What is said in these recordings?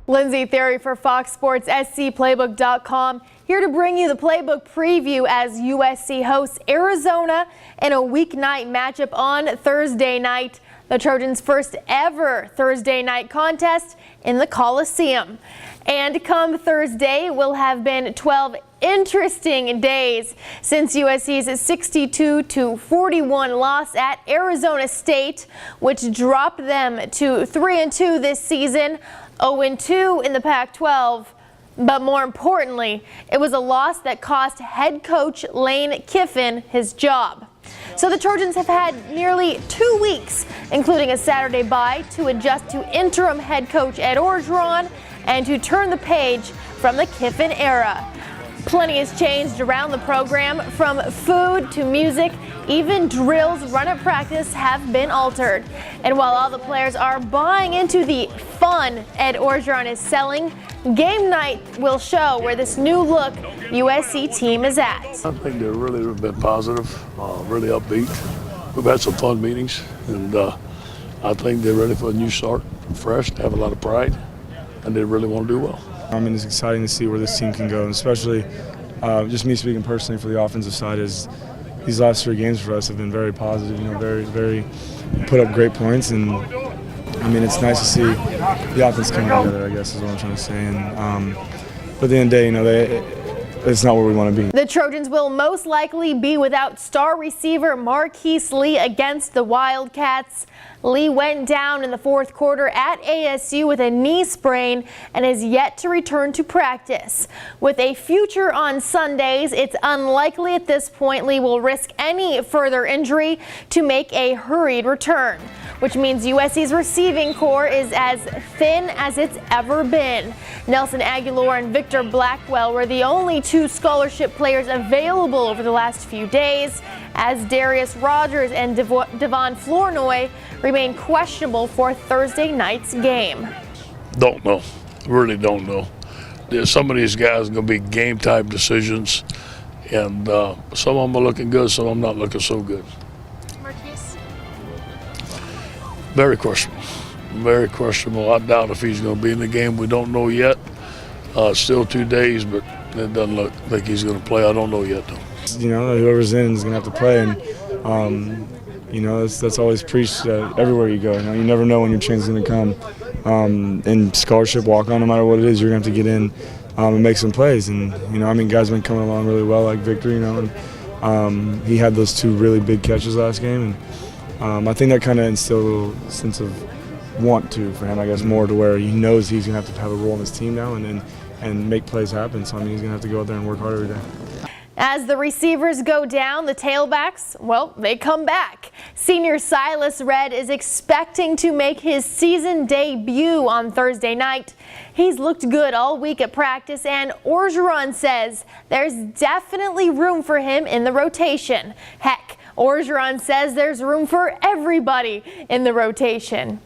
Lindsay Theory for Fox Sports, SCPlaybook.com, here to bring you the playbook preview as USC hosts Arizona in a weeknight matchup on Thursday night. The Trojans' first ever Thursday night contest in the Coliseum. And come Thursday, will have been 12 interesting days since USC's 62-41 loss at Arizona State, which dropped them to 3-2 this season, 0-2 in the Pac-12. But more importantly, it was a loss that cost head coach Lane Kiffin his job. So the Trojans have had nearly 2 weeks, including a Saturday bye, to adjust to interim head coach Ed Orgeron and to turn the page from the Kiffin era. Plenty has changed around the program, from food to music. Even drills run at practice have been altered. And while all the players are buying into the fun Ed Orgeron is selling, game night will show where this new look USC team is at. I think they've really been positive, really upbeat. We've had some fun meetings, and I think they're ready for a new start, fresh, have a lot of pride, and they really want to do well. I mean, it's exciting to see where this team can go, and especially just me speaking personally for the offensive side, is these last 3 games for us have been very positive, very put up great points, and I mean, it's nice to see the offense coming together, I guess is what I'm trying to say. And but at the end of the day, it's not where we want to be. The Trojans will most likely be without star receiver Marquise Lee against the Wildcats. Lee went down in the 4th quarter at ASU with a knee sprain and is yet to return to practice. With a future on Sundays, it's unlikely at this point Lee will risk any further injury to make a hurried return, which means USC's receiving core is as thin as it's ever been. Nelson Aguilar and Victor Blackwell were the only 2 scholarship players available over the last few days, as Darius Rogers and Devon Flournoy remain questionable for Thursday night's game. Don't know, really don't know. Some of these guys are going to be game-type decisions, and some of them are looking good, some of them not looking so good. Marquise? Very questionable. Very questionable. I doubt if he's going to be in the game. We don't know yet. Still 2 days, but it doesn't look like he's going to play. I don't know yet, though. You know, whoever's in is going to have to play, and you know, that's always preached everywhere you go. You know, you never know when your chance is going to come. And scholarship, walk-on, no matter what it is, you're going to have to get in and make some plays. And you know, I mean, guys have been coming along really well, like Victor. You know, and he had those 2 really big catches last game, and I think that kind of instilled a little sense of want to for him, I guess, more to where he knows he's going to have a role in his team now and make plays happen. So I mean, he's going to have to go out there and work hard every day. As the receivers go down, the tailbacks, well, they come back. Senior Silas Redd is expecting to make his season debut on Thursday night. He's looked good all week at practice, and Orgeron says there's definitely room for him in the rotation. Heck, Orgeron says there's room for everybody in the rotation.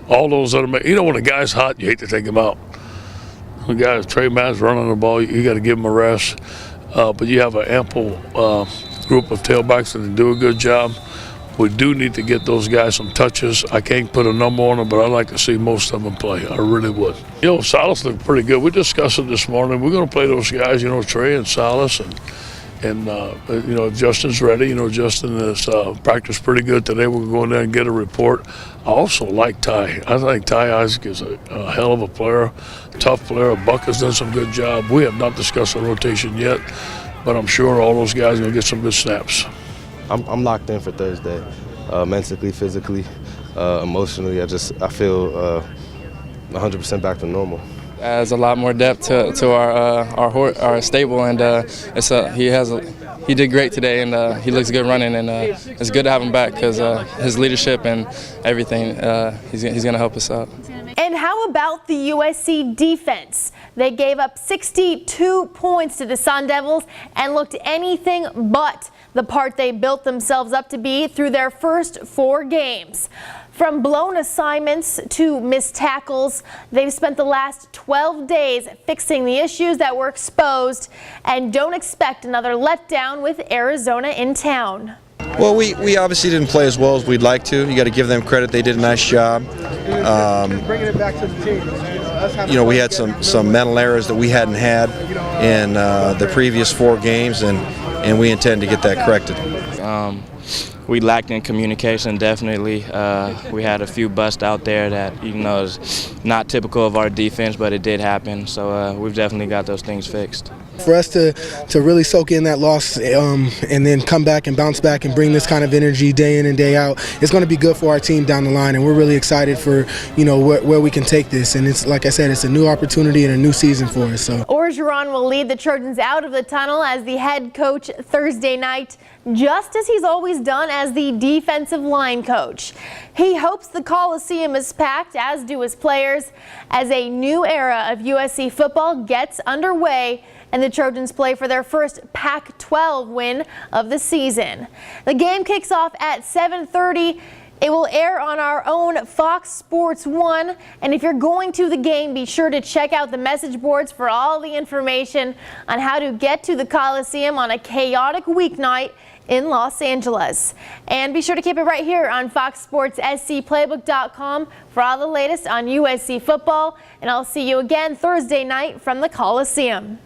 All those that are, you know, when a guy's hot, you hate to take him out. The guy, Trey Matt's running the ball, you got to give him a rest. But you have an ample group of tailbacks that do a good job. We do need to get those guys some touches. I can't put a number on them, but I'd like to see most of them play. I really would. You know, Silas looked pretty good. We discussed it this morning. We're going to play those guys, you know, Trey and Silas, and you know, if Justin's ready. You know, Justin has practiced pretty good today. We're going there and get a report. I also like Ty. I think Ty Isaac is a hell of a player, tough player. Buck has done some good job. We have not discussed the rotation yet, but I'm sure all those guys are going to get some good snaps. I'm locked in for Thursday, mentally, physically, emotionally. I feel 100% back to normal. Adds a lot more depth to our stable, and he did great today, and he looks good running, and it's good to have him back because his leadership and everything, he's going to help us out. And how about the USC defense? They gave up 62 points to the Sun Devils and looked anything but the part they built themselves up to be through their first 4 games. From blown assignments to missed tackles, they've spent the last 12 days fixing the issues that were exposed, and don't expect another letdown with Arizona in town. Well, we obviously didn't play as well as we'd like to. You got to give them credit; they did a nice job. You know, we had some mental errors that we hadn't had in the previous 4 games, and we intend to get that corrected. We lacked in communication, definitely. We had a few busts out there that, you know, is not typical of our defense, but it did happen. So we've definitely got those things fixed. For us to really soak in that loss and then come back and bounce back and bring this kind of energy day in and day out, it's going to be good for our team down the line, and we're really excited for, you know, where we can take this. And it's, like I said, it's a new opportunity and a new season for us. So Orgeron will lead the Trojans out of the tunnel as the head coach Thursday night, just as he's always done as the defensive line coach. He hopes the Coliseum is packed, as do his players, as a new era of USC football gets underway and the Trojans play for their first Pac-12 win of the season. The game kicks off at 7:30. It will air on our own Fox Sports 1, and if you're going to the game, be sure to check out the message boards for all the information on how to get to the Coliseum on a chaotic weeknight in Los Angeles. And be sure to keep it right here on Fox Sports SCPlaybook.com for all the latest on USC football, and I'll see you again Thursday night from the Coliseum.